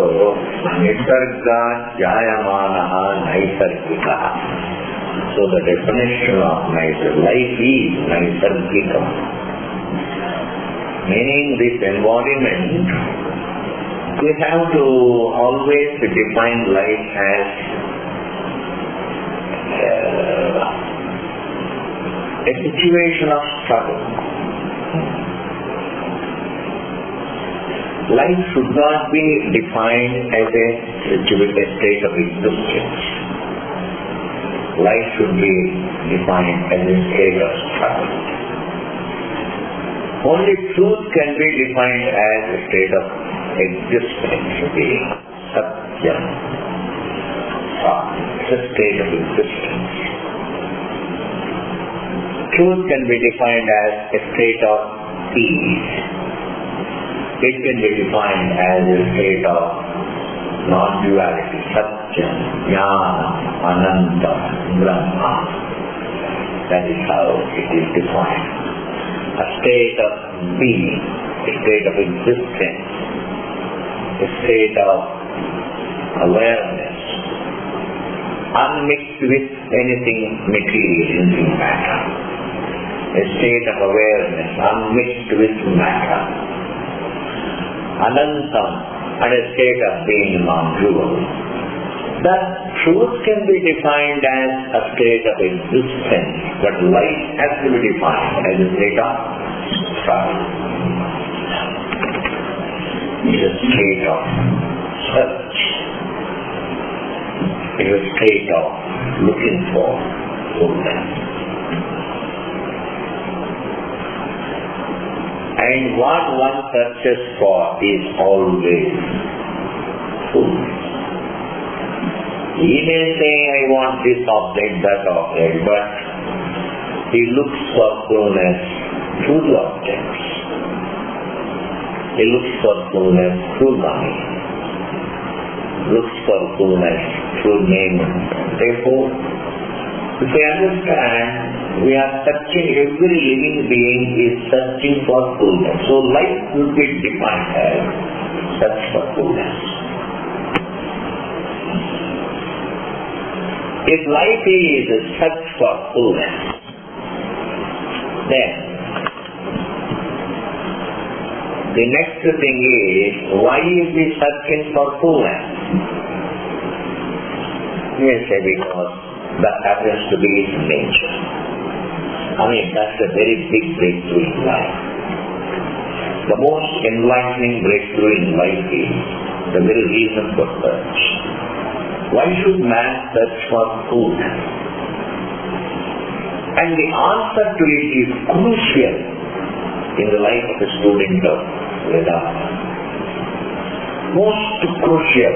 So, Nisarga Jayamanaha Naisargika. So the definition of life is Naisargikam. Meaning this embodiment, we have to always define life as a situation of struggle. Life should not be defined as a state of existence. Life should be defined as a state of struggle. Only truth can be defined as a state of existence, being Satyam. It's a state of existence. Truth can be defined as a state of peace. It can be defined as a state of non-duality, Satyam, Jnana, Ananta, Brahma. That is how it is defined. A state of being, a state of existence, a state of awareness, unmixed with anything material, anything matter. A state of awareness, unmixed with matter. Anantam, and a state of being non-dual. The truth can be defined as a state of existence, but life has to be defined as a state of struggle. It is a state of search. It is a state of looking for fullness. And what one searches for is always fullness. He may say, I want this object, that object, but he looks for fullness through the objects. He looks for fullness through money. Looks for fullness through name. Therefore, if we understand, we are searching, every living being is searching for fullness. So life will be defined as search for fullness. If life is a search for fullness, then the next thing is, why is he searching for fullness? You may say because that happens to be his nature. I mean, that's a very big breakthrough in life. The most enlightening breakthrough in life is the very reason for search. Why should man search for food? And the answer to it is crucial in the life of a student of Vedanta. Most crucial.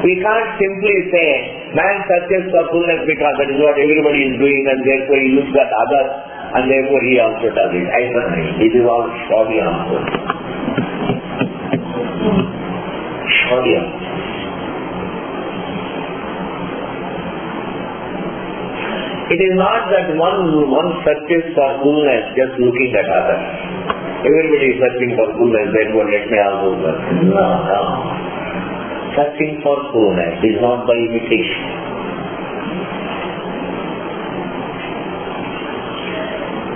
We can't simply say, man searches for fullness because that is what everybody is doing and therefore he looks at others and therefore he also does it. I don't know. It is all shoddy answer. Shoddy answer. It is not that one searches for fullness just looking at others. Everybody is searching for fullness, therefore let me also search. No. Searching for fullness is not by imitation.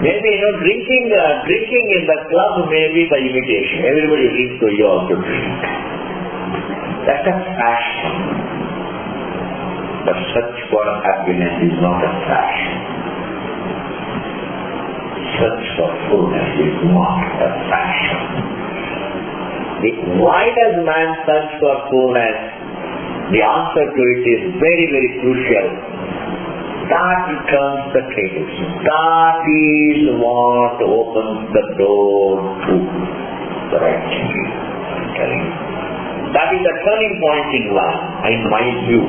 Maybe, drinking in the club may be by imitation. Everybody drinks, so you also drink. That's a fashion. But search for happiness is not a fashion. Search for fullness is not a fashion. Why does man search for fullness? The answer to it is very, very crucial. That turns the tables. That is what opens the door to the right thinking. I'm telling you. That is the turning point in life, in my view.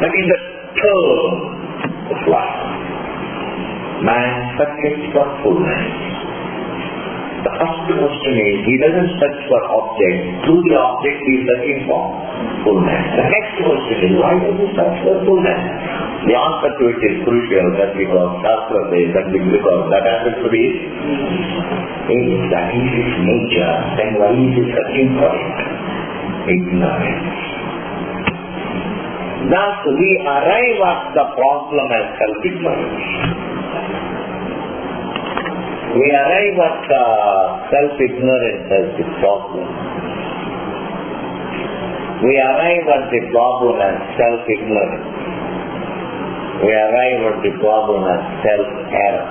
That is the turn of life. Man searches for fullness. The first question is, he doesn't search for object. Through the object he is searching for fullness. The next question is, why does he search for fullness? The answer to it is crucial. That's because Shastra says that because that happens to be that is his nature. Then why is he searching for it? Ignorance. Thus we arrive at the problem as self-ignorance. We arrive at self-ignorance as the problem. We arrive at the problem as self-ignorance. We arrive at the problem as self-error.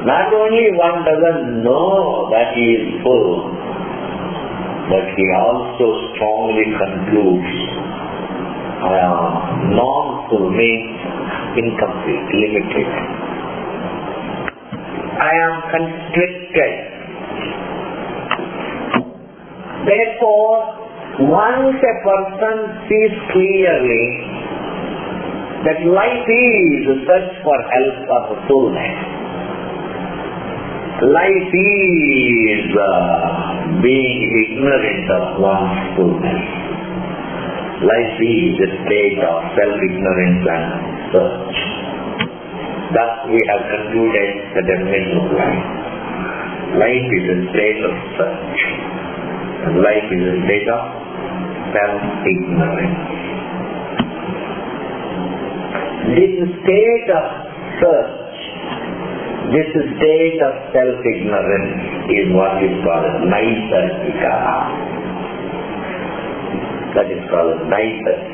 Not only one doesn't know that he is full, but he also strongly concludes non-full means incomplete, limited. I am constricted. Therefore, once a person sees clearly that life is a search for help of fullness, life is being ignorant of one's fullness, life is a state of self-ignorance and search. Thus we have concluded the definition of life. Life is a state of search. And life is a state of self-ignorance. This state of search, this state of self-ignorance is what is called naisargika. That is called naisargika.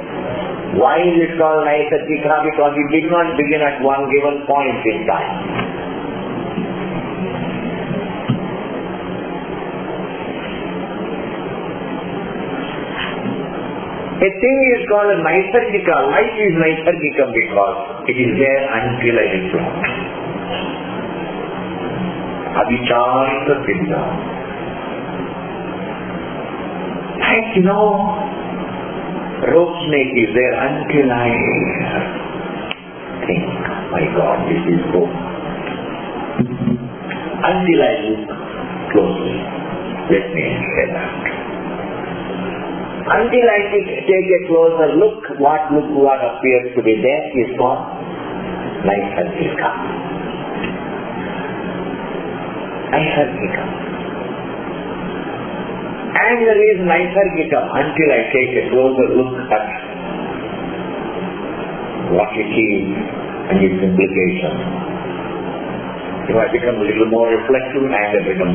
Why is it called naisargika? Because it did not begin at one given point in time. A thing is called naisargika. Life is naisargika because it is there until I reflect. Avicharita siddha. Like rope snake is there until I think, my God, this is rope. Until I look closely. Let me say that. Until I take a closer look, what appears to be there is called naisargika. Naisargika. And there is naisargika until I take a closer look at what it is and its implications. If I become a little more reflective and I become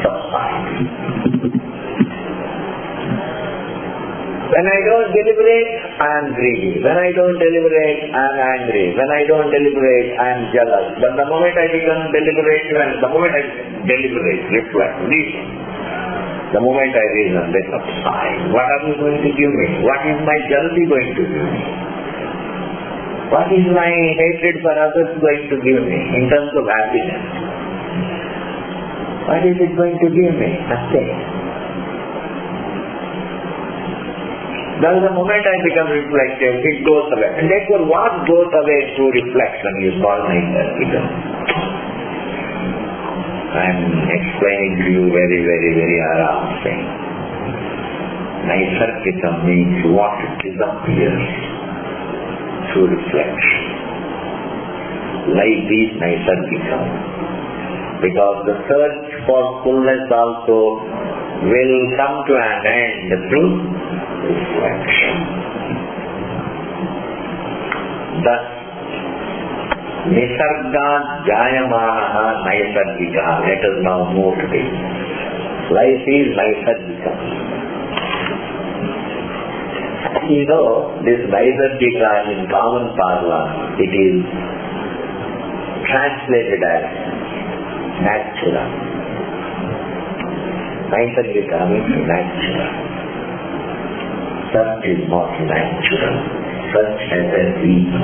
subside. When I don't deliberate, I am greedy. When I don't deliberate, I am angry. When I don't deliberate, I am jealous. But the moment I become deliberative and the moment I deliberate, reflect, reason, the moment I reason, they subside. What are you going to give me? What is my jealousy going to give me? What is my hatred for others going to give me in terms of happiness? What is it going to give me? Nothing. Then the moment I become reflective, it goes away. And therefore what goes away through reflection is called naisargika. I am explaining to you very, very, very around thing. Naisargika means what disappears through reflection. Life is naisargika. Because the search for fullness also will come to an end through reflection. Thus, nisarga jayamanaha naisargika. Let us now move to this. Life is naisargika. This naisargika in common parlance, it is translated as natural. Naisargika means natural. Such is not natural. Such has a reason.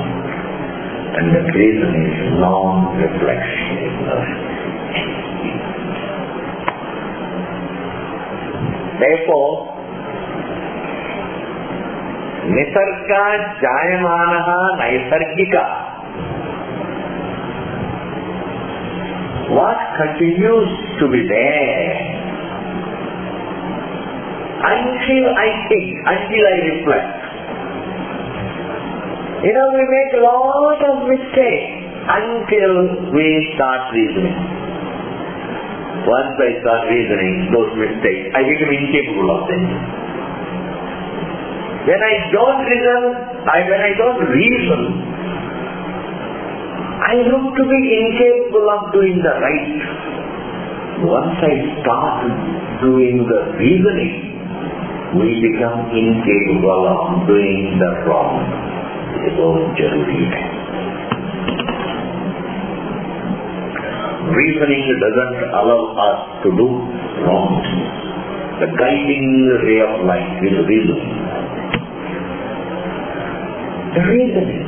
And the reason is non-reflection. Therefore, nisarga jayamanaha naisargika. what continues to be there until I think, until I reflect. We make a lot of mistakes until we start reasoning. Once I start reasoning those mistakes, I become incapable of them. When I don't reason, I look to be incapable of doing the right. Once I start doing the reasoning, we become incapable of doing the wrong. It is all जरूरी है. Reasoning doesn't allow us to do wrong. The guiding ray of life is reasoning. The reasoning.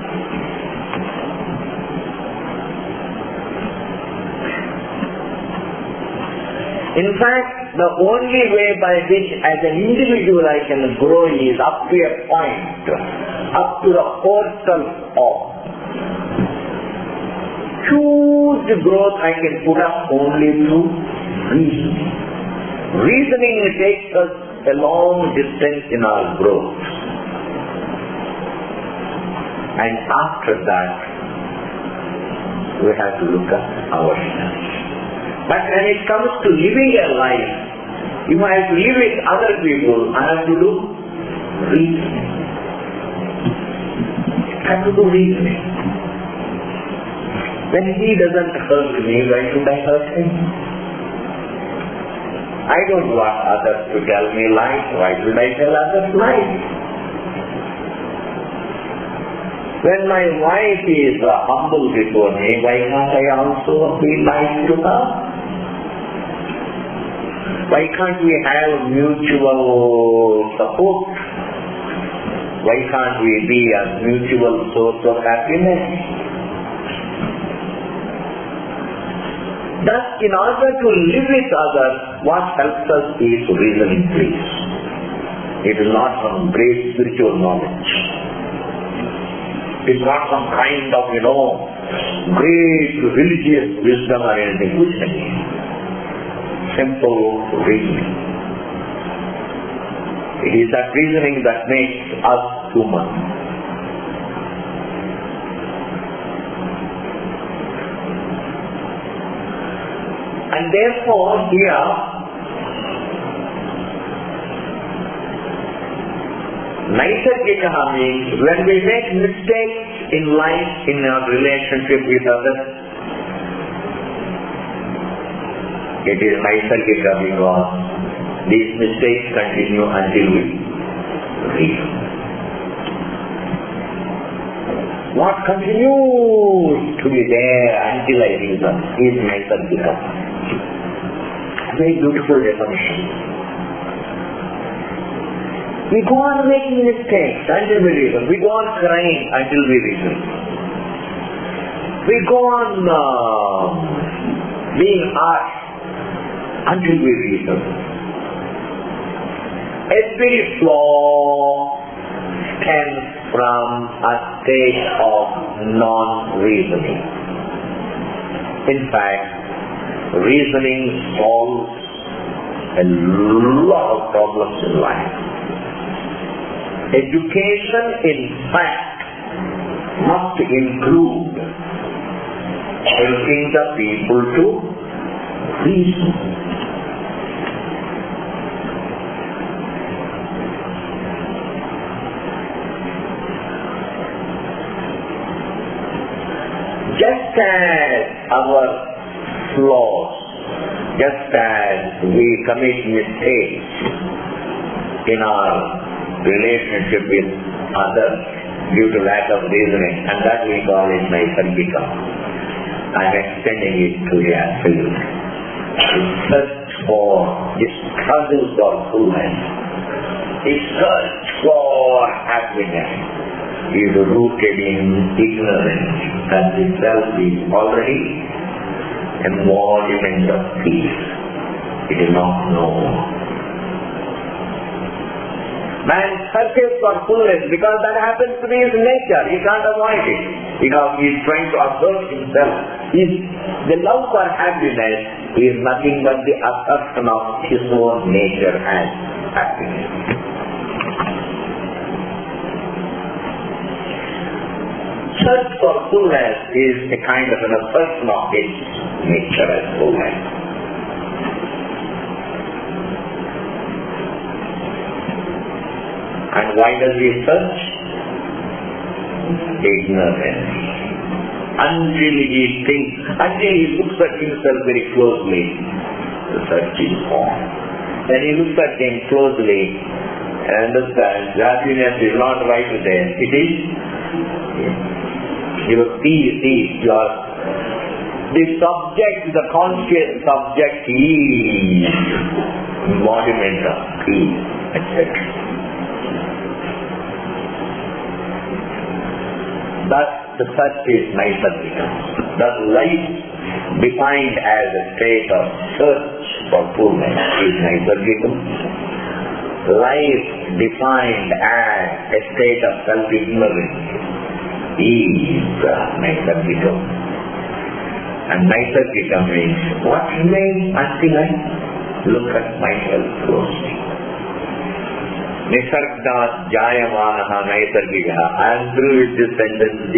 In fact, the only way by which as an individual I can grow is up to a point, up to the portal of huge growth I can put up only through reasoning. Reasoning takes us a long distance in our growth. And after that, we have to look at ourselves. But when it comes to living a life, if I have to live with other people, I have to do reasoning. I have to do reasoning. When he doesn't hurt me, why should I hurt him? I don't want others to tell me lies. Why should I tell others lies? When my wife is humble before me, why can't I also be nice to her? Why can't we have mutual support? Why can't we be a mutual source of happiness? Thus, in order to live with others, what helps us is reasoning, please. It is not some great spiritual knowledge. It's not some kind of, great religious wisdom or anything. Which thing? Simple reasoning. It is that reasoning that makes us human. And therefore, here, Naisargika means when we make mistakes in life, in our relationship with others, it is Naisargika because these mistakes continue until we reason. What continues to be there until I reason is Naisargika. Very beautiful definition. We go on making mistakes until we reason. We go on crying until we reason. We go on being harsh until we reason. Every flaw stems from a state of non-reasoning. In fact, reasoning solves a lot of problems in life. Education, in fact, must include helping the people to reason. Just as our flaws, just as we commit mistakes in our relationship with others due to lack of reasoning, and that we call it Naisargika. I am extending it to the absolute. The search for, the struggle for fullness, the search for happiness is rooted in ignorance, and itself is already a embodiment of peace. It is not known. Man searches for fullness because that happens to be his nature. He can't avoid it because he is trying to assert himself. The love for happiness is nothing but the assertion of his own nature as happiness. Search for fullness is a kind of an assertion of its nature as fullness. And why does he search? Ignorance. Until he looks at himself very closely, the search is on. When he looks at him closely and understands happiness is not right there, it is your peace, the subject, the conscious subject is embodiment of peace, etc. Thus, the search is naisargika. Thus, life defined as a state of search for fullness is naisargika. Life defined as a state of self-ignorance is naisargika. And naisargika means what remains until I look at myself closely. Nisargna jayamanaha naisargika. I am through with this sentence.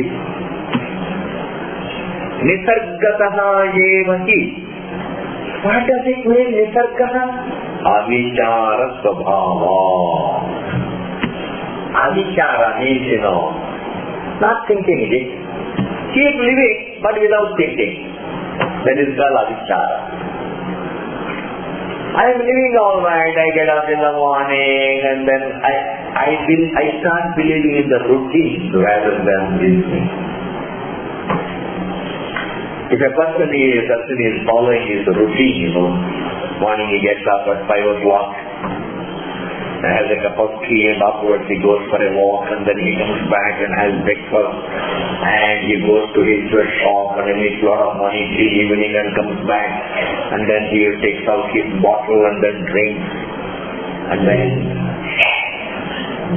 Nisargataha yevahi. What does it mean, nisargaha? Avichara svabhava. Avichara means, not thinking it. Keep living, but without thinking. That is called avichara. I am living all right, I get up in the morning and then I start believing in the routine rather than reasoning. If a person is following his routine, morning he gets up at 5 o'clock, has a cup of tea and afterwards he goes for a walk and then he comes back and has breakfast and he goes to his shop and he makes a lot of money till evening and comes back and then he takes out his bottle and then drinks and then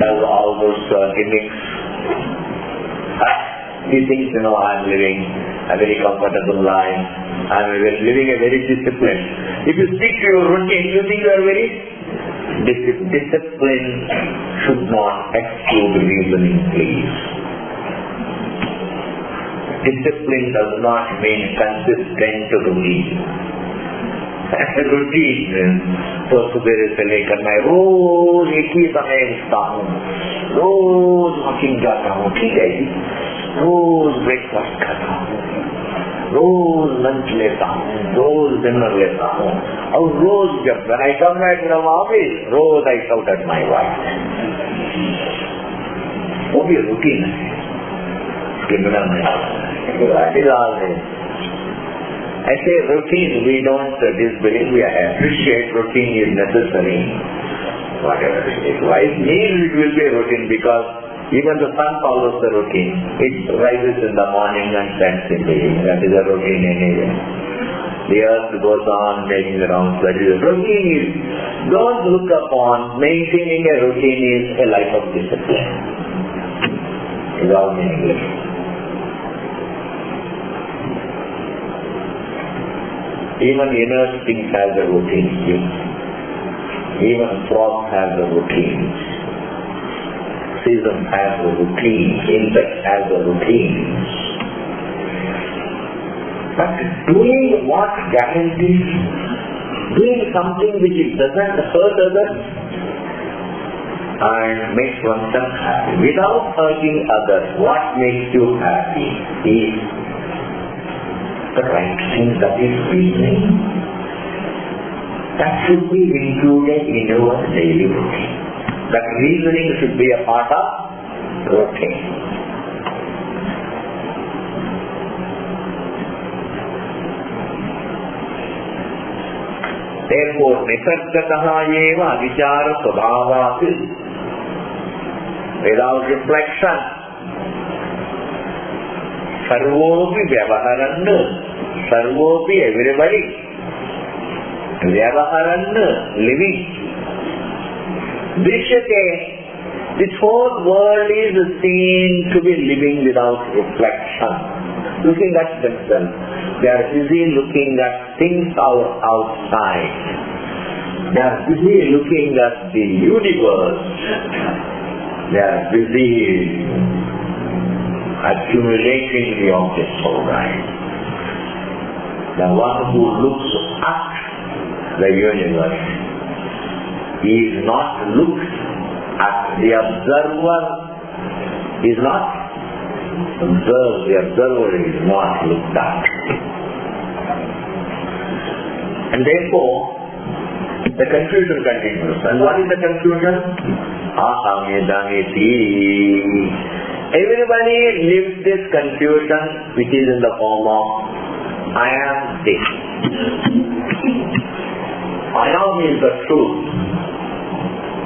does all those gimmicks. He thinks, I am living a very comfortable life, I am living a very disciplined. If you stick to your routine, you think you are very discipline should not exclude reasoning, please. Discipline does not mean consistent routine. Routine means तो सुबह से लेकर मैं रोज एक ही समय उठता हूँ, रोज walking जाता हूँ, ठीक है जी, रोज ब्रेकफास्ट खाता हूँ, रोज लंच लेता हूँ, रोज डिनर लेता हूँ, और रोज जब when I come back from office, rose I shout at my wife. वो भी रूटीन है, क्रिमिनल में that is all this. I say routine, we don't disbelieve, we appreciate routine is necessary. Whatever it is. Life means it will be a routine because even the sun follows the routine. It rises in the morning and sets in the evening. That is a routine anyway. The earth goes on making the rounds. That is a routine. Don't look upon maintaining a routine is a life of discipline. It's all meaningless. Even inert things has a routine. Even frogs has a routine. Season has a routine. Insect has a routine. But doing what guarantees? Doing something which it doesn't hurt others and makes oneself happy. Without hurting others, what makes you happy is the right thing, that is reasoning. That should be included in your daily routine. That reasoning should be a part of routine. Therefore, nisargataha eva vichara svabhavat. Without reflection, sarvopi vyavaharan, sarvopi everybody, vyavaharan living. Drishyate, this whole world is seen to be living without reflection, looking at themselves. They are busy looking at things outside. They are busy looking at the universe. They are busy accumulating the objects of right. The one who looks at the universe is not looked at. The observer is not observed. The observer is not looked at. And therefore, the confusion continues. And what is the confusion? Ahamidamiti. Everybody lives this confusion which is in the form of I am this. I am is the truth.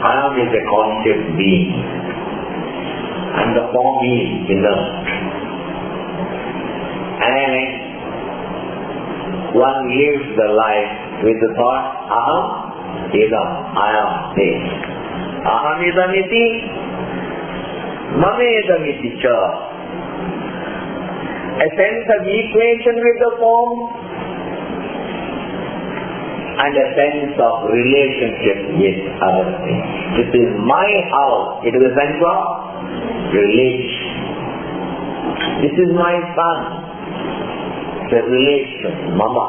I am is a conscious being. And the form is inert. And one lives the life with the thought, Aham idam, I am this. Aham idamiti, mamedamiti cha. A sense of equation with the form and a sense of relationship with other things. This is my house. It is a sense of relation. This is my son. It's a relation, mama.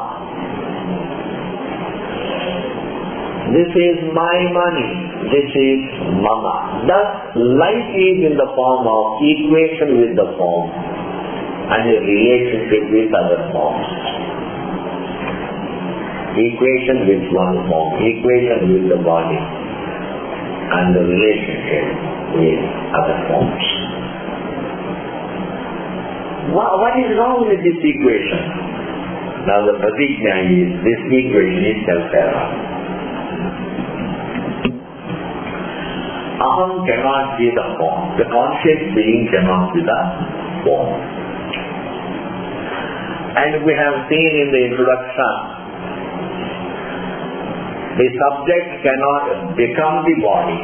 This is my money. This is mama. Thus, life is in the form of equation with the form and a relationship with other forms. Equation with one form, equation with the body, and the relationship with other forms. What is wrong with this equation? Now the pratigna is, this equation is self-error. Aham cannot be the form. The conscious being cannot be the form. And we have seen in the introduction, the subject cannot become the body,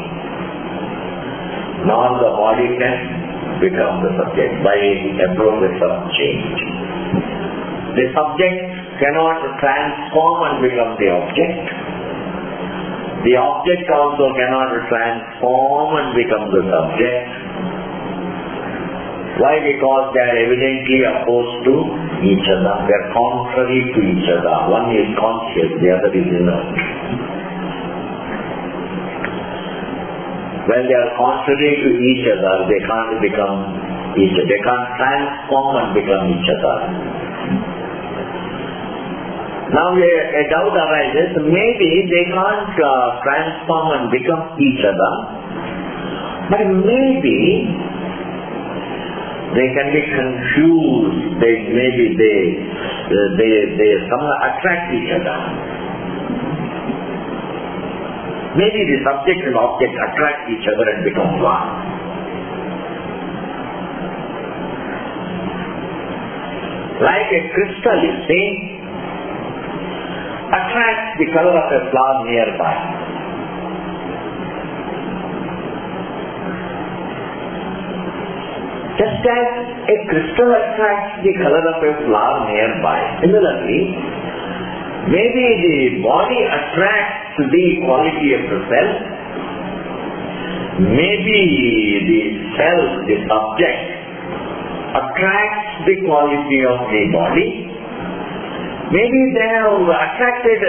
nor the body can become the subject by a process of change. The subject cannot transform and become the object. The object also cannot transform and become the subject. Why? Because they are evidently opposed to each other. They are contrary to each other. One is conscious, the other is inert. When they are contrary to each other, they can't become each other. They can't transform and become each other. Now a doubt arises, maybe they can't transform and become each other, but maybe they can be confused. They somehow attract each other. Maybe the subject and object attract each other and become one. Like a crystal, you see, attracts the color of a flower nearby. Just as a crystal attracts the color of a flower nearby, similarly, maybe the body attracts the quality of the self. Maybe the self, the subject, attracts the quality of the body. Maybe they are attracted to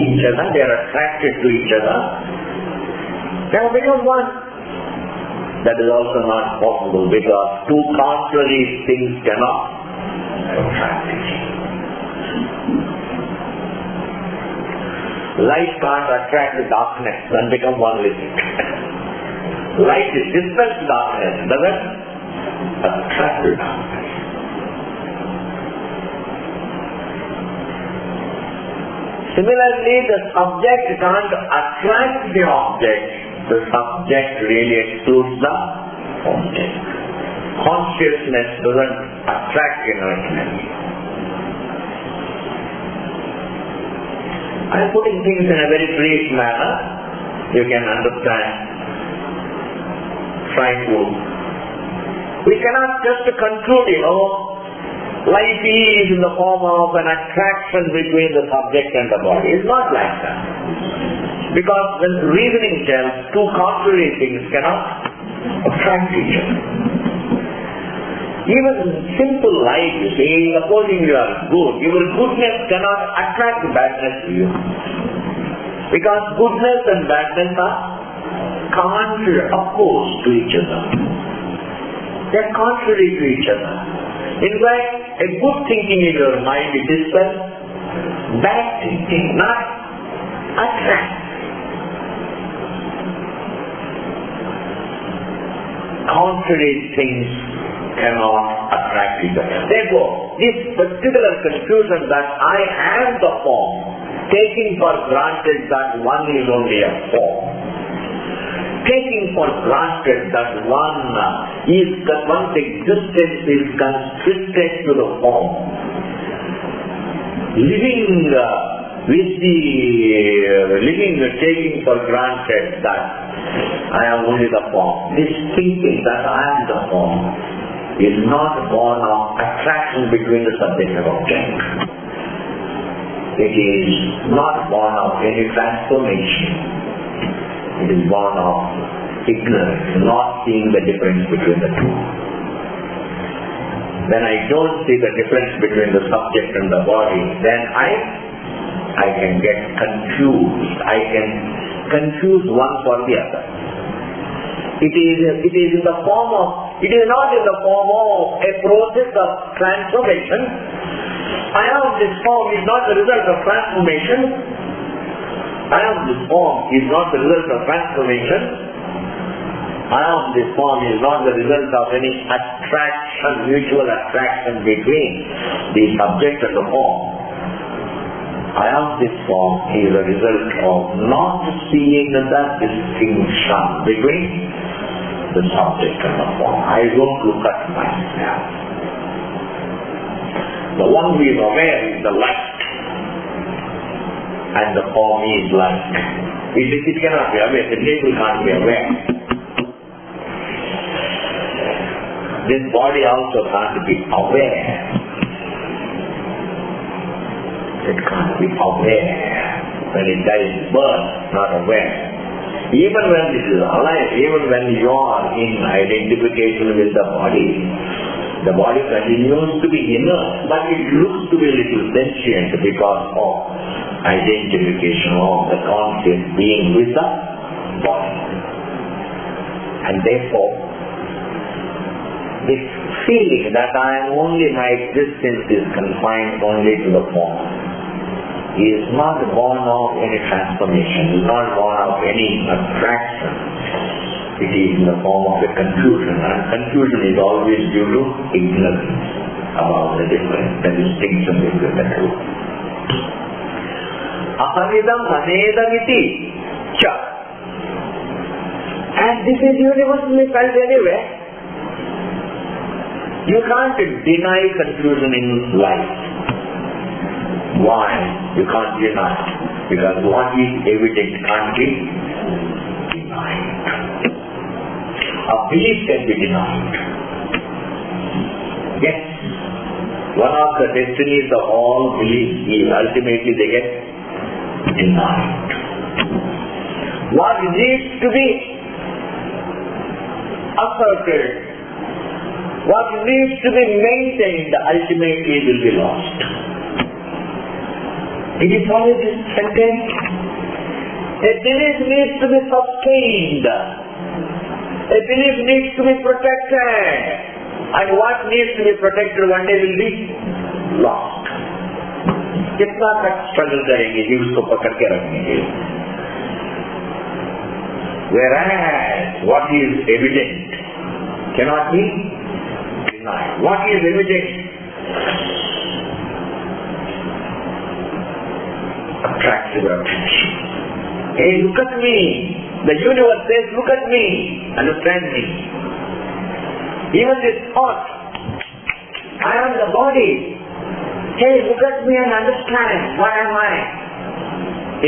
each other. They are attracted to each other. They have become one. That is also not possible because two contrary things cannot attract each other. Light can't attract the darkness and become one with it. Light dispels darkness, doesn't attract the darkness. Similarly, the subject can't attract the object. The subject really excludes the object. Consciousness doesn't attract inertness. I am putting things in a very brief manner. You can understand. We cannot just conclude, life is in the form of an attraction between the subject and the body. It's not like that. Because when reasoning tells two contrary things cannot attract each other. Even simple life, you see, supposing you are good, your goodness cannot attract badness to you. Because goodness and badness are contrary, opposed to each other. They are contrary to each other. In fact, a good thinking in your mind it dispels bad thinking, not attract. Contrary things cannot attract each other. Therefore, this particular conclusion that I am the form, taking for granted that one is only a form, taking for granted that one's existence is constricted to the form, taking for granted that I am only the form. This thinking that I am the form is not born of attraction between the subject and object. It is not born of any transformation. It is born of ignorance, not seeing the difference between the two. When I don't see the difference between the subject and the body, then I can get confused. I can confuse one for the other. It is in the form of, it is not in the form of a process of transformation. I am this form is not the result of transformation. I am this form is not the result of transformation. I am this form is not the result of any attraction, mutual attraction between the subject and the form. I am this form is a result of not seeing the distinction between the subject and the form. I don't look at myself. The one who is aware is the light, and the form is light. It cannot be aware. The table can't be aware. This body also can't be aware. It can't be aware. When it dies birth, not aware. Even when it is alive, even when you are in identification with the body continues to be inert, but it looks to be a little sentient because of identification of the conscious being with the body. And therefore, this feeling that my existence is confined only to the form is not born of any transformation, is not born of any attraction. It is in the form of a confusion, and confusion is always due to ignorance about the difference, the distinction between the two. Ahamidam anedamiti cha. And this is universally felt anywhere. You can't deny confusion in life. Why? You can't deny. Because what is evident can't be denied. A belief can be denied. Yes. One of the destinies of all beliefs is ultimately they get denied. What needs to be asserted, what needs to be maintained, ultimately will be lost. Did you follow this sentence? A belief needs to be sustained. A belief needs to be protected. And what needs to be protected one day will be lost. कितना तक struggle करेंगे जी उसको पकड़ के रखने के लिए. Whereas what is evident cannot be denied. What is evident attracts your attention. Hey, look at me. The universe says, look at me. Understand me. Even this thought, I am the body. Hey, look at me and understand. What am I?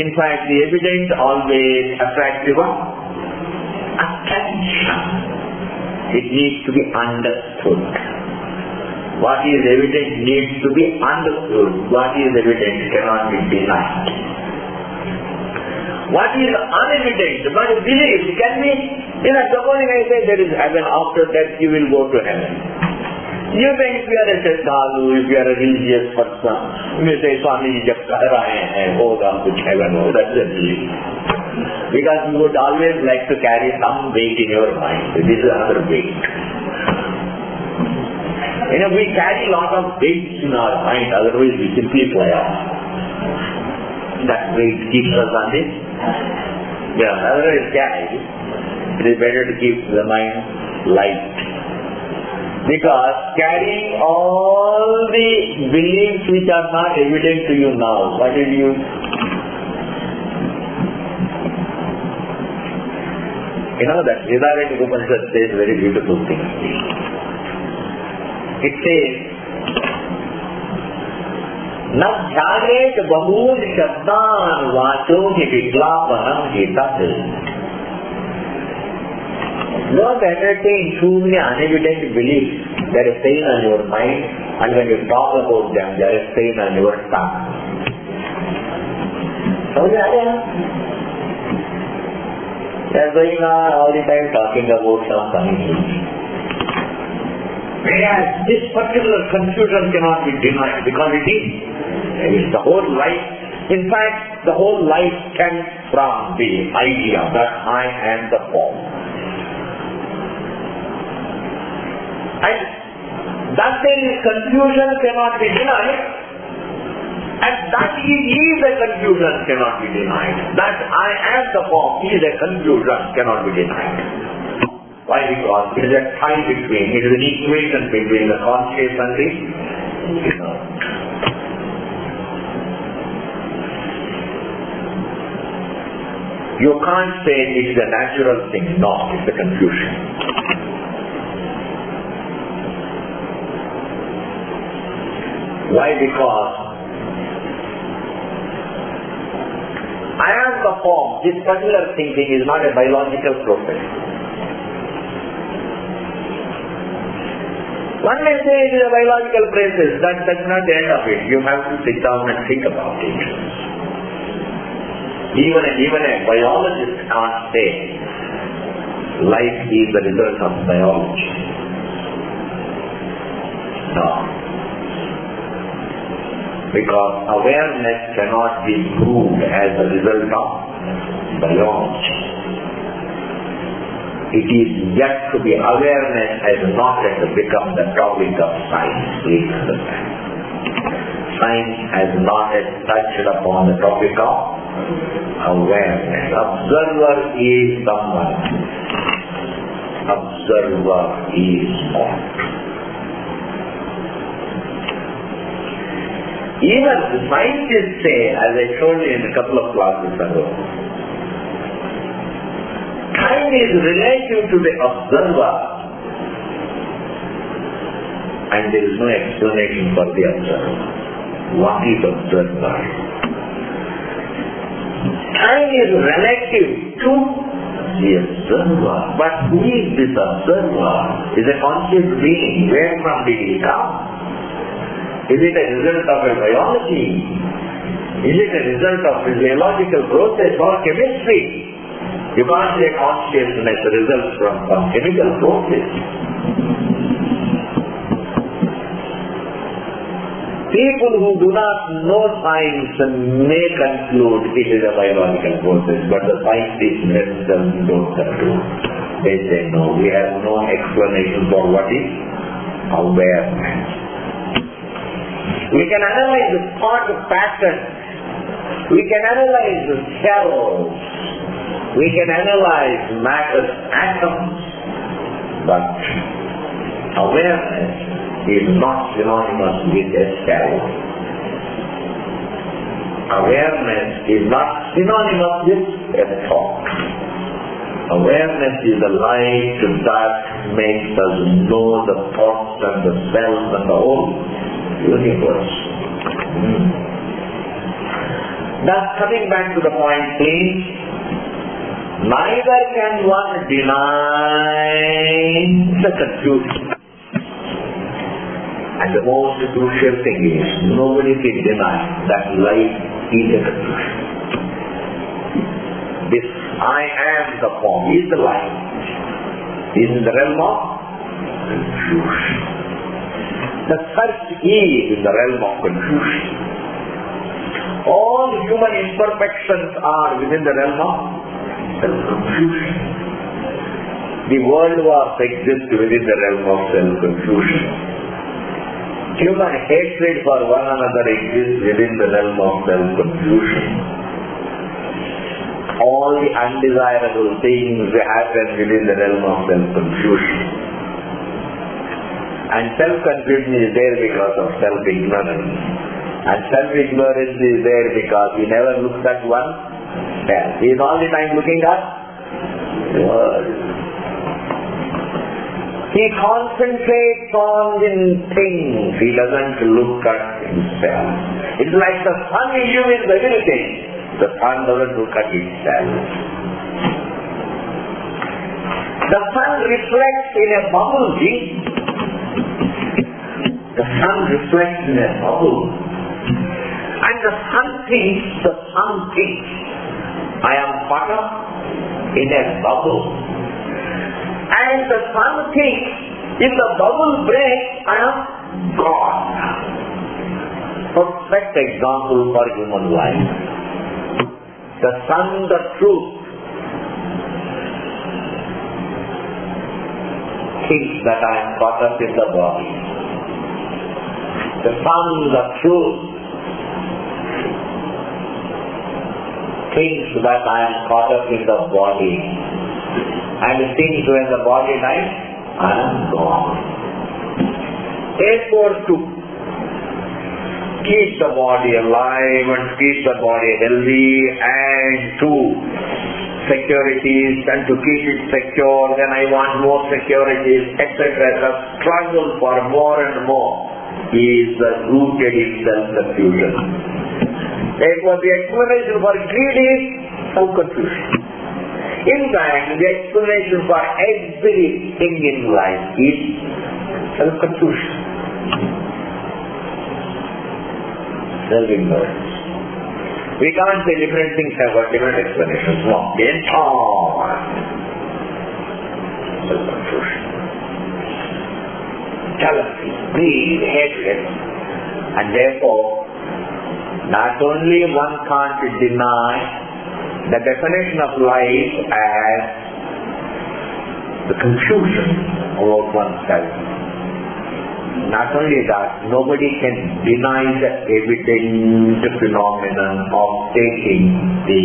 In fact, the evidence always attracts your attention. It needs to be understood. What is evident needs to be understood. What is evident cannot be denied. What is unevident but believed can be, supposing I say there is heaven, after that you will go to heaven. You think if you are a sadhu, if you are a religious person, you may say, Swami ji jab kah rahe hain, hoga kuch heaven, ho, that's a belief. Because you would always like to carry some weight in your mind. This is another weight. We carry a lot of weight in our mind, otherwise we simply fly off. That weight keeps us on this. Otherwise it is better to keep the mind light. Because carrying all the beliefs which are not evident to you now, what did you... that Vedaranyaka Upanishad says very beautiful thing. It says, न ध्यानेत बहून शब्दान वाचो के विज्ञापनम एतत्. Don't entertain truly unevident beliefs. There is pain on your mind, and when you talk about them, there is pain on your tongue. They are going on all the time talking about some funny things. Whereas this particular confusion cannot be denied because it is. It's the whole life. In fact, the whole life stems from the idea that I am the form. And that there is confusion cannot be denied. And that is a confusion cannot be denied. That I am the form is a confusion cannot be denied. Why? Because it is a tie between, it is an equation between the conscious and the ignorant. You can't say it is a natural thing. No, it's a confusion. Why? Because I am the form. This particular thinking is not a biological process. One may say it is a biological process. That's not the end of it. You have to sit down and think about it. Even a biologist can't say life is the result of biology. No. Because awareness cannot be proved as a result of biology. It is yet to be, awareness has not yet become the topic of science. Please understand. Science has not yet touched upon the topic of awareness. Observer is someone. Observer is not. Even the scientists say, as I told you in a couple of classes ago, time is relative to the observer, and there is no explanation for the observer. What is observer? Time is relative to the observer. But who is this observer? Is a conscious being. Where from did he come? Is it a result of a biology? Is it a result of physiological process or chemistry? You can't say consciousness results from some chemical process. People who do not know science may conclude it is a biological process, but the scientists themselves don't conclude. They say no, we have no explanation for what is awareness. We can analyze the thought patterns. We can analyze the cells. We can analyze matter's atoms. But awareness is not synonymous with a cell. Awareness is not synonymous with a thought. Awareness is the light that makes us know the thoughts and the cells and the whole universe. Now, coming back to the point, please. Neither can one deny the confusion. And the most crucial thing is, nobody can deny that life is a confusion. This I am the form is the life. Is in the realm of confusion. The search is in the realm of confusion. All human imperfections are within the realm of self-confusion. The world wars exist within the realm of self-confusion. Human hatred for one another exists within the realm of self-confusion. All the undesirable things happen within the realm of self-confusion. And self-confusion is there because of self-ignorance. And self-ignorance is there because he never looks at one self. He is all the time looking at the world. He concentrates on things. He doesn't look at himself. It's like the sun illumines everything. The sun doesn't look at itself. The sun reflects in a bubble, see? The sun reflects in a bubble. And the sun thinks, I am caught up in a bubble. And the sun thinks, if the bubble breaks, I am gone. Perfect example for human life. The sun, the truth, thinks that I am caught up in the body. The sun, the truth, thinks that I am caught up in the body. And thinks when the body dies, I am gone. Therefore, to keep the body alive and keep the body healthy and to securities and to keep it secure, then I want more securities, etc. The struggle for more and more is rooted in self-confusion. Therefore, the explanation for greed is self-confusion. In fact, the explanation for everything in life is self-confusion. Self-ignorance. We can't say different things have got different explanations. No. The entire self-confusion. Jealousy, greed, hatred. And therefore, not only one can't deny the definition of life as the confusion about oneself. Not only that, nobody can deny the evident phenomenon of taking the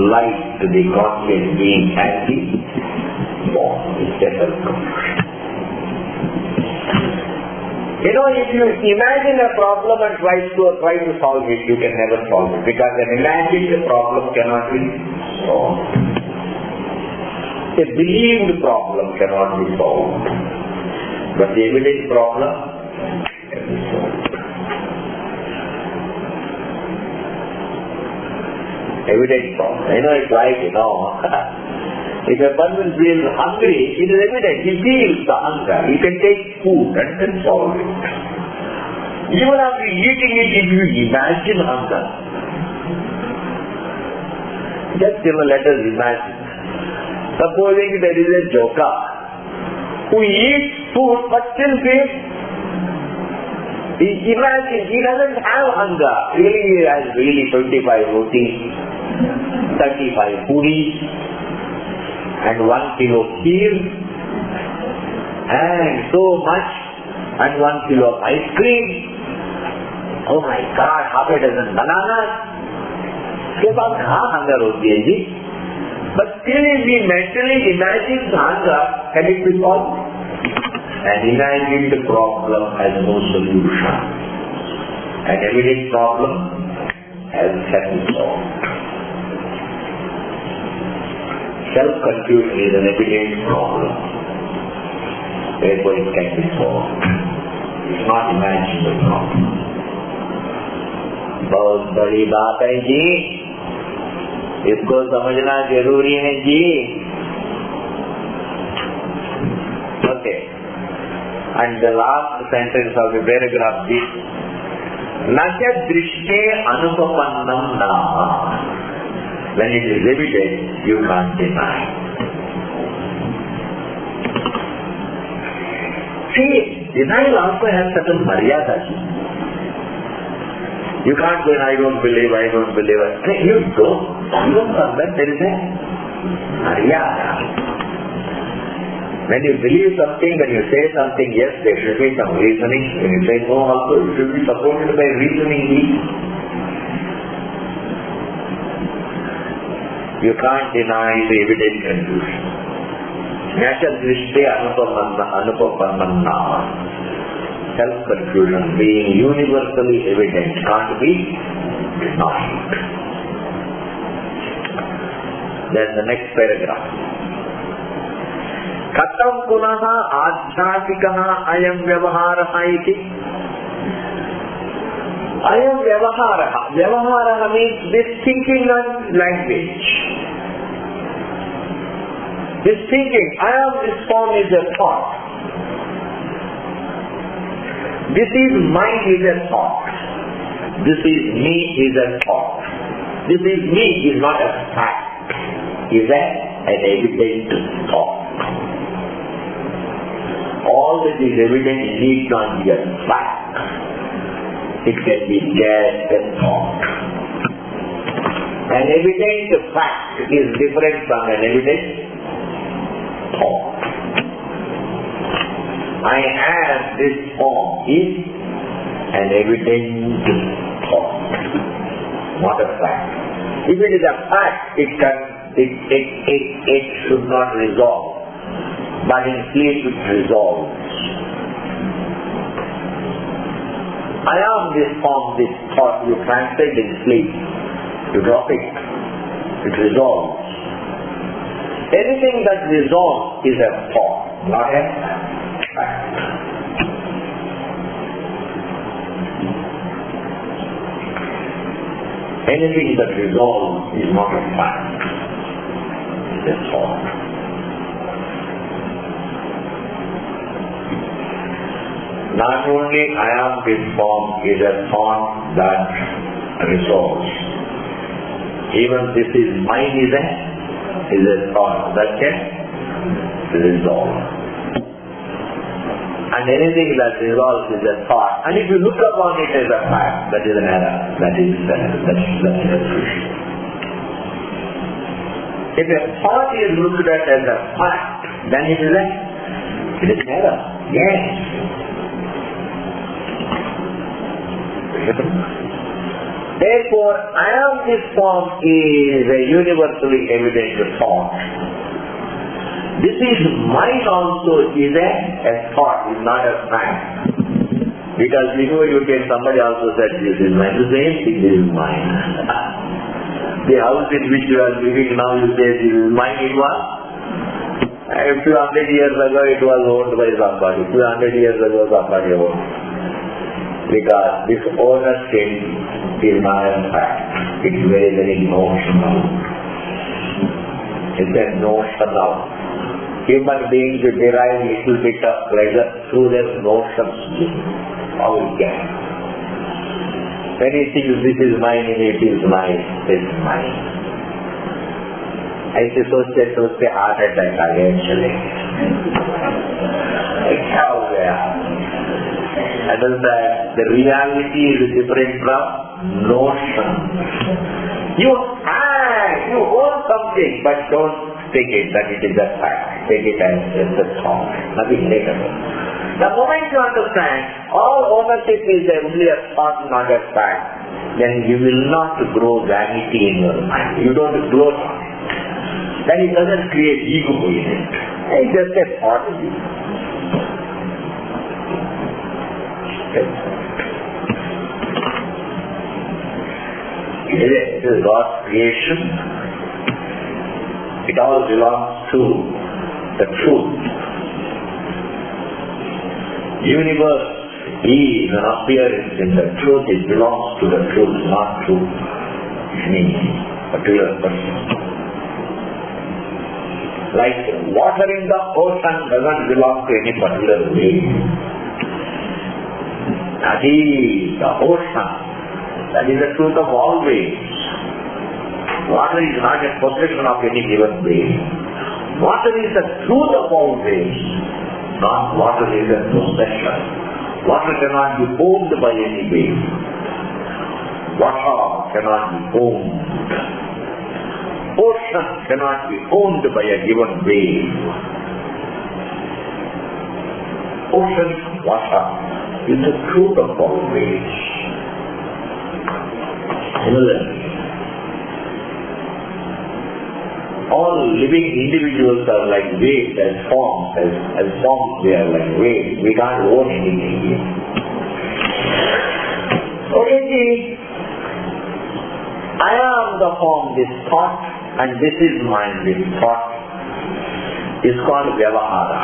life to the conscious being as the form. It's a self-confusion. You know, if you imagine a problem and try to solve it, you can never solve it, because an imagined problem cannot be solved. A believed problem cannot be solved, but the evident problem can be solved. Evident problem. You know, it's like, if a person feels hungry, it is evident. He feels the hunger. He can take food and then solve it. Even after eating it, if you imagine hunger, just let us imagine. Supposing there is a joker who eats food but still feels, imagine, he doesn't have hunger. Really, he has 25 rotis, 35 puris, and 1 kilo kheer, and so much, and 1 kilo of ice cream. Oh my God, half a dozen bananas. इसके बाद कहाँ hunger होती है जी? But still, if we mentally imagine hunger, can it be solved? An imagined problem has no solution. An evident problem can be solved. Self-confusion is an evident problem. Therefore, it can be solved. It's not imagined problem. बहुत बड़ी बात है जी, इसको समझना जरूरी है जी. Okay. And the last sentence of the paragraph is Nasya drishte anupapannam nama. When it is evident, you can't deny. See, denial also has certain maryada. You can't go, I don't believe. You don't. Even for that there is a maryada. When you believe something, when you say something, yes, there should be some reasoning. When you say no, also it should be supported by reasoning. You can't deny the evident conclusion. Natural drishte anupapannam nama. Self-conclusion being universally evident can't be denied. Then the next paragraph. Katam punaha adhyatikaha ayam vyavaharaha iti. Ayam vyavaharaha. Vyavaharaha means this thinking and language. This thinking, ayam, this form is a thought. This is mind is a thought. This is me is a thought. This is me is not a fact. Is an evident thought. All that is evident need not be a fact. It can be just a thought. An evident fact is different from an evident thought. I am this form is an evident thought, not a fact. If it is a fact, it should not resolve. But in sleep it resolves. I am this form, this thought, you translate in sleep. You drop it. It resolves. Anything that resolves is a thought, not a fact. Anything that resolves is not a fact. It's a thought. Not only I am this form is a thought that resolves. Even this is mine is a thought that can resolve. And anything that resolves is a thought. And if you look upon it as a fact, that is an error. That is confusion. If a thought is looked at as a fact, then it is an error. Yes. Therefore, I am this form is a universally evident thought. This is mine also is a thought, is not a fact. Because before you can, somebody also said this is mine. The same thing, this is mine. The house in which you are living now, you say this is mine, it was. A few hundred years ago it was owned by somebody. 200 years ago somebody owned. Because this ownership is not a fact. It's very, very notional. It's a notional. Human beings derive little bit of pleasure through their notions. How it can. When he thinks this is mine, it is mine, this is mine. ऐसे सोचते heart attack आ गया चले क्या हो गया? Understand, the reality is different from notion. You own something, but don't take it that it is a fact. Take it as a thought, nothing later. The moment you understand all ownership is only a thought, not a fact, then you will not grow vanity in your mind. You don't grow it. Then it doesn't create ego in it. It's just a thought. It is God's creation. It all belongs to the truth. Universe is an appearance in the truth. It belongs to the truth, not to any particular person. Like water in the ocean doesn't belong to any particular way. That is the ocean. That is the truth of all waves. Water is not a possession of any given wave. Water is the truth of all waves. Not water is a possession. Water cannot be owned by any wave. Water cannot be owned. Ocean cannot be owned by a given wave. Ocean water is the truth of all waves. Similarly, all living individuals are like waves as forms. As forms they are like waves. We can't own anything here. Okay, see, I am the form, this thought, and this is mine, this thought is called Vyavahara.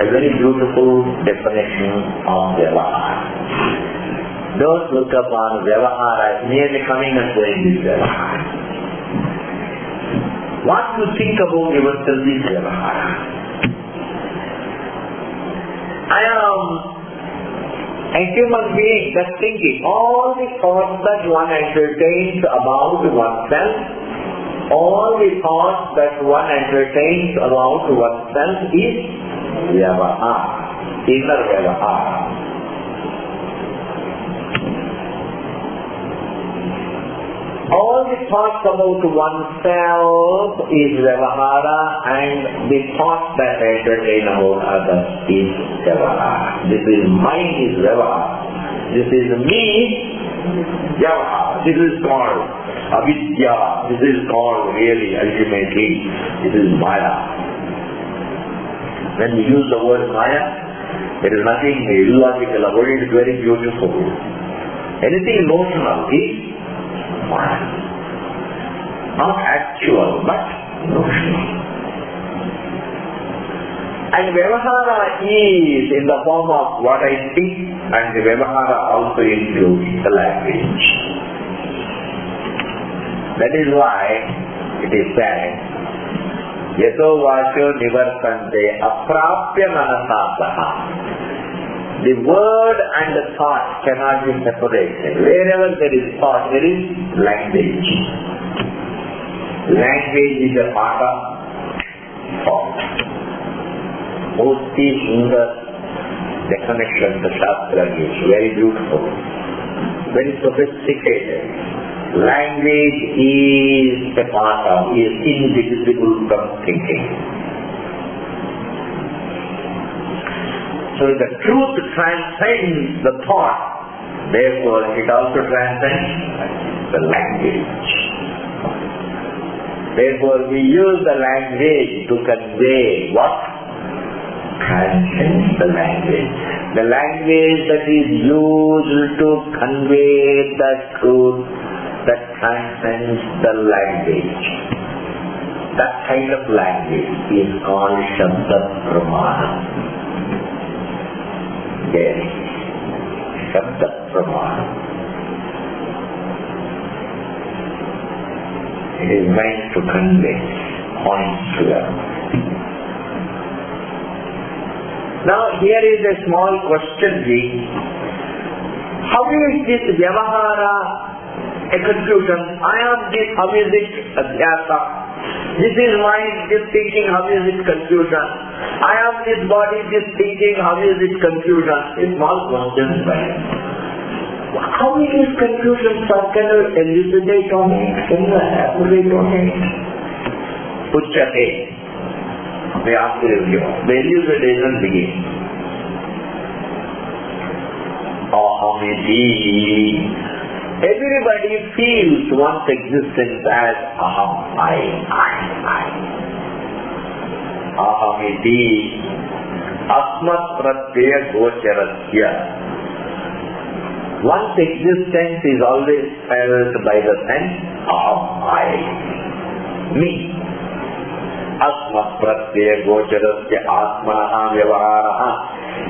A very beautiful definition of Vyavahara. Don't look upon Vyavahara as merely coming and going with Vyavahara. What you think about yourself is Vyavahara. I am a human being that's thinking. All the thoughts that one entertains about oneself, all the thoughts that one entertains about oneself is Vyavahara, inner Vyavahara. All the thoughts about oneself is Vyavahara, and the thoughts that entertain about others is Vyavahara. This is mine is Vyavahara. This is me, Vyavahara. This is called Avidya. This is called really, ultimately, this is Maya. When we use the word Maya, there is nothing illogical about it. It's very beautiful. Anything emotional is Maya. Not actual, but notional. And Vyavahara is in the form of what I speak, and the Vyavahara also includes the language. That is why it is said, Yato vasho nivartante aprapya manasasaha. The word and the thought cannot be separated. Wherever there is thought, there is language. Language is a part of thought. Mostly Sundar definition the Shastra is very beautiful, very sophisticated. Language is a part of, is indivisible from thinking. So the truth transcends the thought, therefore it also transcends the language. Therefore we use the language to convey what? Transcends the language. The language that is used to convey the truth that transcends the language. That kind of language is called Shabda Pramana. Yes, Shabda Pramana. It is meant to convey, points to them. Now here is a small question. How is this Vyavahara a conclusion? I am this, how is it Adhyasa? This is mind, this thinking, how is it conclusion? I am this body, this thinking, how is it conclusion? A small question. How is this conclusion, sir? Can you elucidate on it? Can you elaborate on it? Uchate. They ask you. The elucidation begins. Ahamiti. Everybody feels one's existence as aham, I. Ahamiti asmat pratyaya gocharasya. One's existence is always felt by the sense aham, I, me. Asmat pratyaya gocharasya atmanaha vyavaharaha.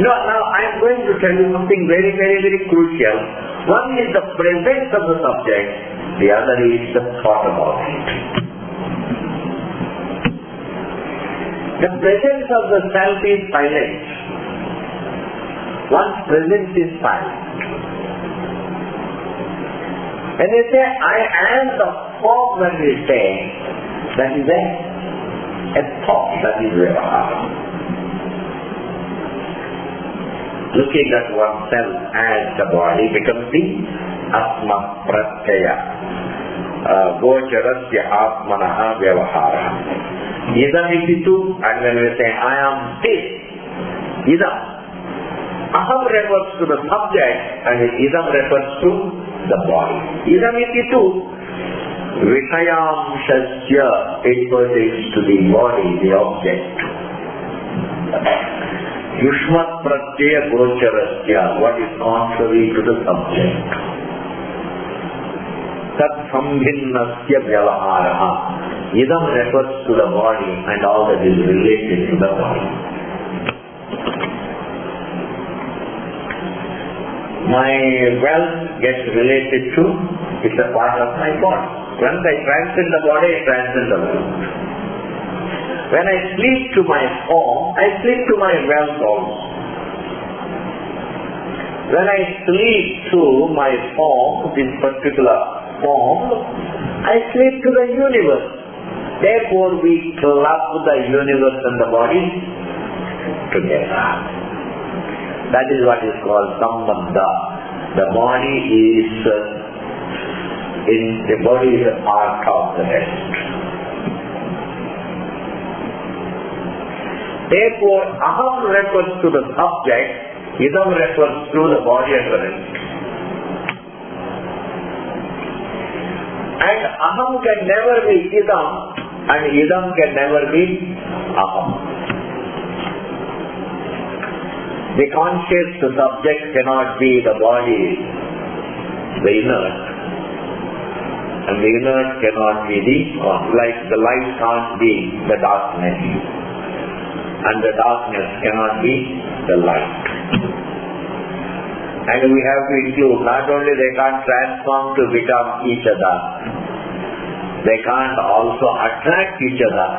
Now I am going to tell you something very, very, very crucial. One is the presence of the subject, the other is the thought about it. The presence of the self is silent. One's presence is silent. When they say, I am the form, when we say, that is a thought, that is Vyavahara. Looking at oneself as the body becomes the Atma Pratyaya. Gocharasya Atmanaha Vyavahara. Idam iti tu, and when we say, I am this, Idam. Aham refers to the subject and Idam refers to the body. Idam iti tu, Vishayam Shasya, it pertains to the body, the object. Yushmat Pratyaya Gocharasya, what is contrary to the subject. Tat Sambhinnasya Vyavaharaha. Idam refers to the body and all that is related to the body. My wealth gets related to, it's a part of my body. Once I transcend the body, I transcend the wealth. When I sleep to my form, I sleep to my wealth also. When I sleep to my form, this particular form, I sleep to the universe. Therefore, we club the universe and the body together. That is what is called Sambandha. The body is a part of the rest. Therefore, Aham refers to the subject, Idam refers to the body and the rest. And Aham can never be Idam, and Idam can never be Aham. The conscious subject cannot be the body, the inert, and the inert cannot be like the light can't be the darkness, and the darkness cannot be the light. And we have to include, not only they can't transform to become each other, they can't also attract each other,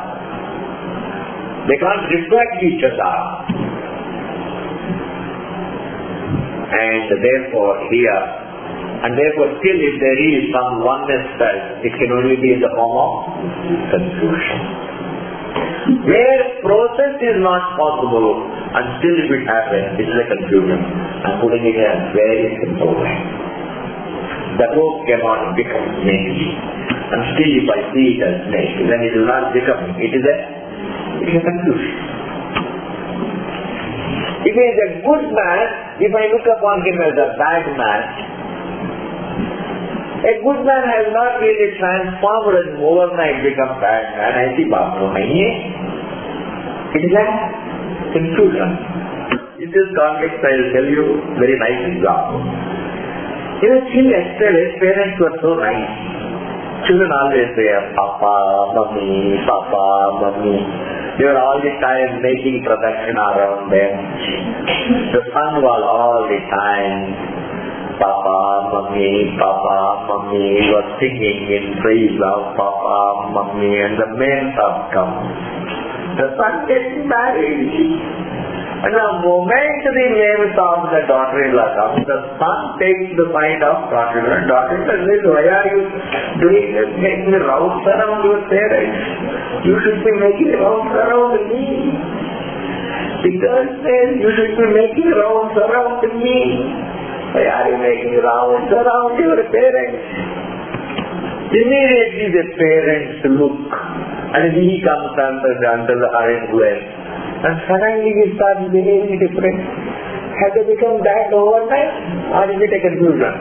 they can't reflect each other. And therefore still if there is some oneness felt, it can only be in the form of confusion. Where process is not possible, and still if it happens, it is a confusion. I am putting it in a very simple way. The rope cannot become snake, and still if I see it as snake, then it is not becoming, it is a confusion. If he is a good man, if I look upon him as a bad man, a good man has not really transformed and overnight become bad man. I see Babu. It is a confusion. In this context, I will tell you a very nice example. In a child yesterday, parents were so nice. Children always say, Papa, Mummy. They were all the time making production around them. The son was all the time, Papa, Mummy, he was singing in praise of Papa, Mummy, and the men have come. The son gets married. And the moment the names of the daughter-in-law comes, the son takes the side of daughter-in-law. Daughter-in-law says, why are you doing this, making rounds around your parents? You should be making rounds around me. The girl says, you should be making rounds around me. Why are you making rounds around your parents? Immediately the parents look, and he comes under her influence. And suddenly he starts behaving different. Has it become that overnight? Or is it a confusion?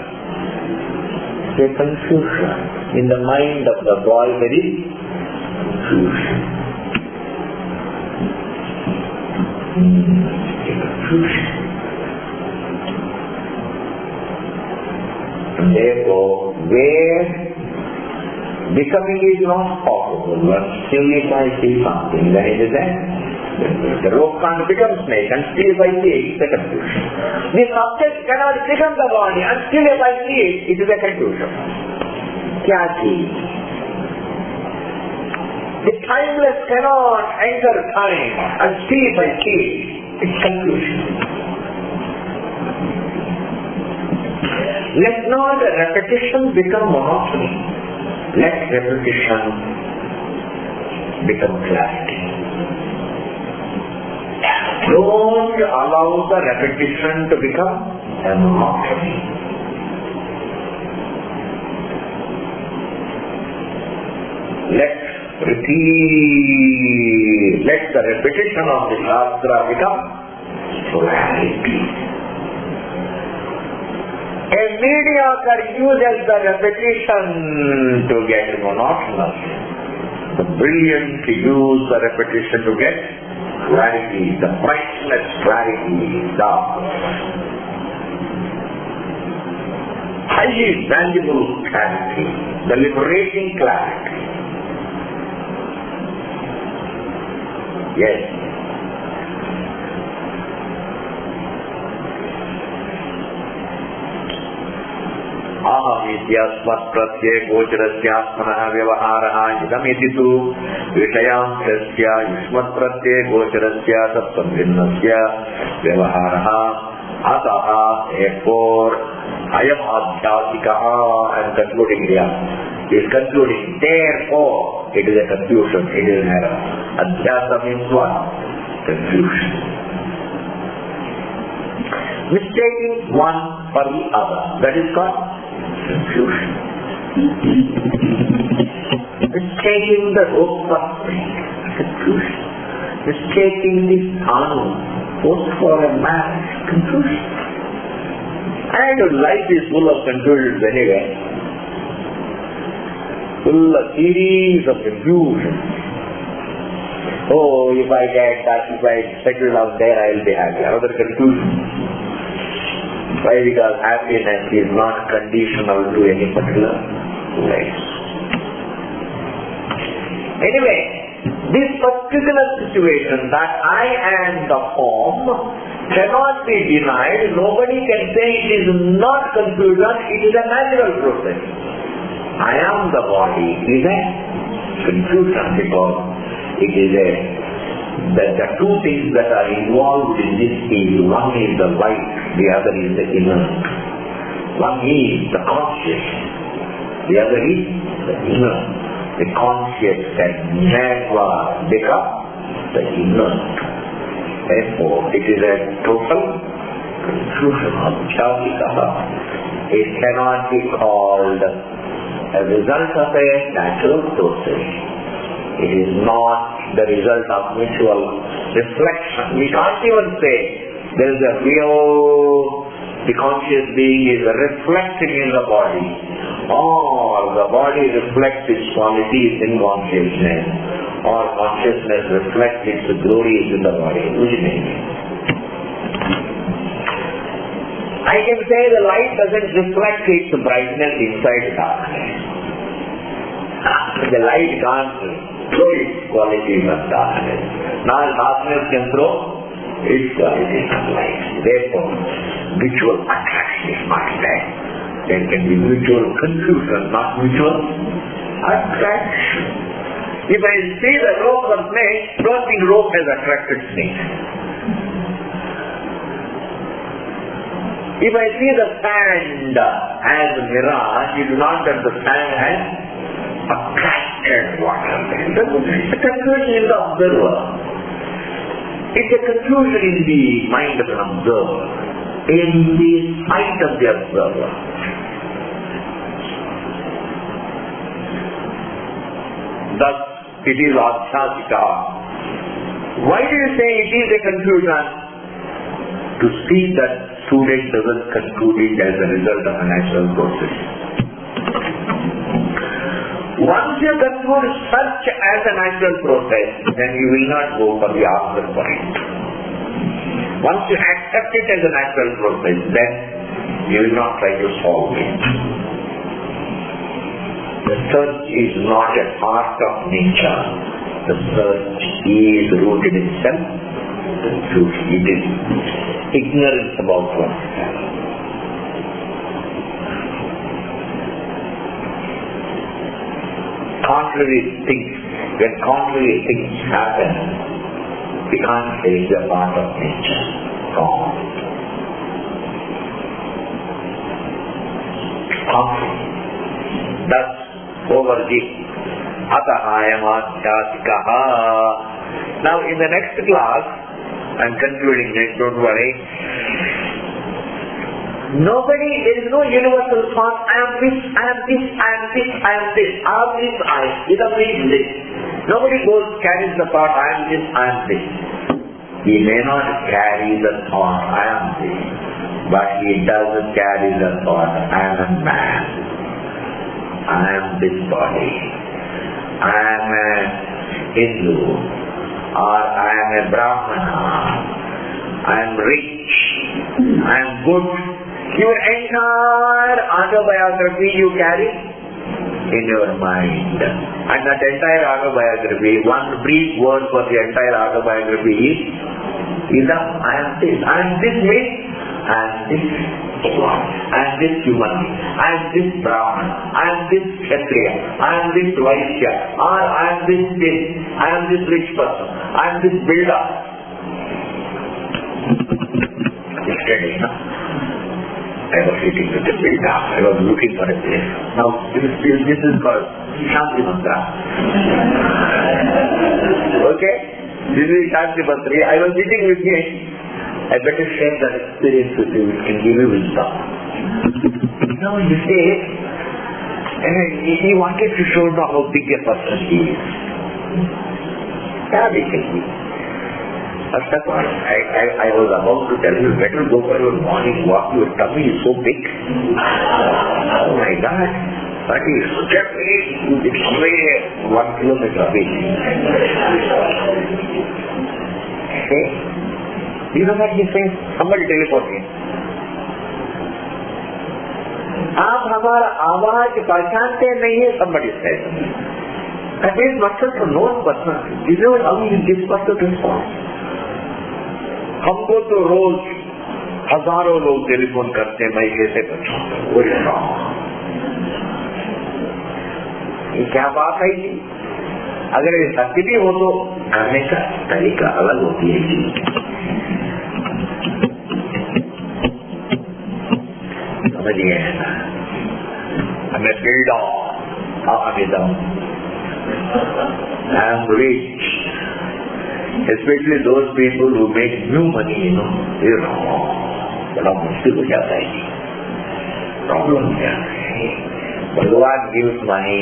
It's a confusion. In the mind of the boy there is confusion. Therefore, where becoming is not possible, but still if I see something, then it is there. The rope can't become snake, and still if I see it, it's a confusion. The subject cannot become the body, and still if I see it, it is a confusion. Kya cheez? The timeless cannot enter time, and still if I see it, it's confusion. Let not repetition become monotony. Let repetition become clarity. Don't allow the repetition to become a monotony. Let the repetition of the Shastra become clarity. A mediocre uses the repetition to get monotonous. The brilliant use the repetition to get clarity, the priceless clarity, the highly valuable clarity, the liberating clarity. Yes. Ahamityasmat pratyay gocharasyasmanah vyavaharaha idamiti tu vishayamsya yushmat pratyay gocharasyā sapsamvinnasya vyavaharaha ataha therefore ayam adhyasikaha. I am concluding here. He is concluding. Therefore, it is a confusion. It is an error. Adhyasa means what? Confusion. Mistaking one for the other. That is called confusion. Mistaking the rope for spring. Confusion. Mistaking the anu post for a marriage. Confusion. And life is full of confusions anyway. Full of series of confusion. Oh, if I get that, if I settle down there, I will be happy. Another confusion. Why? Because happiness is not conditional to any particular place. Anyway, this particular situation that I am the form cannot be denied. Nobody can say it is not confusion, it is a natural process. I am the body is a confusion because it is the two things that are involved in this is one is the light, the other is the inner. One is the conscious, the other is the inner. The conscious can never become the inner. Therefore, it is a total confusion of Chāvikaha. It cannot be called a result of a natural process. It is not the result of mutual reflection. We can't even say there is a the conscious being is reflecting in the body, or the body reflects its qualities in consciousness, or consciousness reflects its glories in the body. Which means I can say the light doesn't reflect its brightness inside darkness. The light can't throw its qualities on darkness. Now darkness can throw its qualities on light. Therefore, mutual attraction is not there. There can be mutual confusion, not mutual attraction. If I see the rope of snake, don't think rope has attracted snake. If I see the sand as a mirage, you do not that the sand has attracted water. It's a confusion in the observer. It's a confusion in the mind of an observer, in the sight of the observer. Thus, it is Adhyasika. Why do you say it is a confusion? To see that student doesn't conclude it as a result of a natural process. Once you conclude such as a natural process, then you will not go for the answer for it. Once you accept it as a natural process, then you will not try to solve it. The search is not a part of nature. The search is rooted in self-confusion. It is ignorance about oneself. When contrary things happen, we can't say it's a part of nature. Wrong. harmful. Thus, overgive. Atahayamatyasikaha. Now, in the next class, I'm concluding this, don't worry. There is no universal thought, I am this, I am this, I am this, I am this. I am this, without this. Nobody carries the thought, I am this, I am this. He may not carry the thought, I am this. But he doesn't carry the thought, I am a man. I am this body. I am a Hindu. Or I am a Brahmana. I am rich. I am good. Your entire autobiography you carry in your mind. And that entire autobiography, one brief word for the entire autobiography is I am this. I am this me. I am this God. I am this human being. I am this Brahman. I am this Kshatriya. I am this Vaishya. Or I am this. I am this rich person. I am this builder. Yesterday, I was sitting with the builder. I was looking for a place. Now, this is called Shanti Mantra. Okay? This is Shanti Mantra. I was sitting with him. I better share that experience with you. It can give you wisdom. Now, he said, he wanted to show how big a person he is. Yeah, basically. First of all, I was about to tell you, better go for your morning walk. Your tummy is so big. Oh my God. But it's way 1 kilometer big. Okay. You know what he says? Somebody teleport me. आप हमारा आवाज पहचानते नहीं है, somebody says. That is must to know person. You know how this person responds. हमको तो रोज हजारों लोग टेलीफोन करते हैं, मैं कैसे बचाऊं? ये क्या बात है जी? अगर ये सत्य भी हो तो करने का तरीका अलग होती है जी. समझिए ना, हमें builder, I am rich. Especially those people who make new money, बड़ा मुश्किल हो जाता है. Problem हो जाता है. Bhagavan gives money,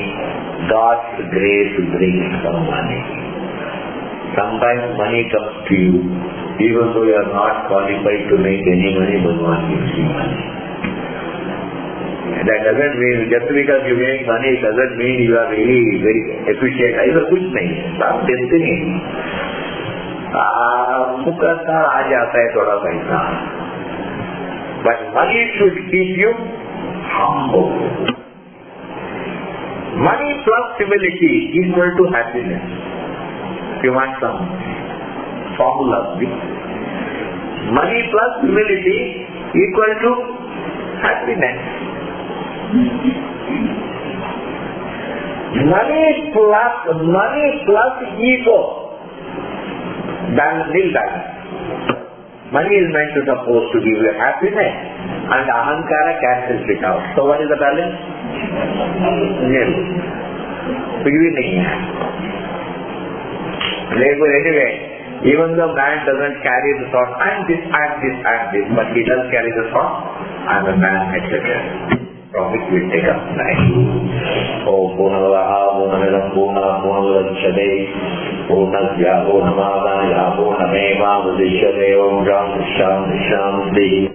God's grace brings some money. Sometimes money comes to you, even though you are not qualified to make any money, Bhagavan gives you money. That doesn't mean, just because you make money, doesn't mean you are really very efficient. ऐसा कुछ नहीं है. आप देखते नहीं. मुकद्दर आ जाता है थोड़ा पैसा. But money should keep you humble. Money plus humility equal to happiness. If you want some formula, money plus humility equal to happiness. Money plus ego, nil balance. Money is meant to supposed to give you happiness, and ahankara cancels it out. So what is the balance? Nil. कुछ भी नहीं है. Therefore, anyway, even though man doesn't carry the thought, I am this, I am this, I am this, but he does carry the thought, I am a man, etc. From which we take up next. Om Purnavaha Purnamidam Purnamudachyate Purnasya Purnamādāya Purnamevāvadishyate Om Shanti Shanti Shanti.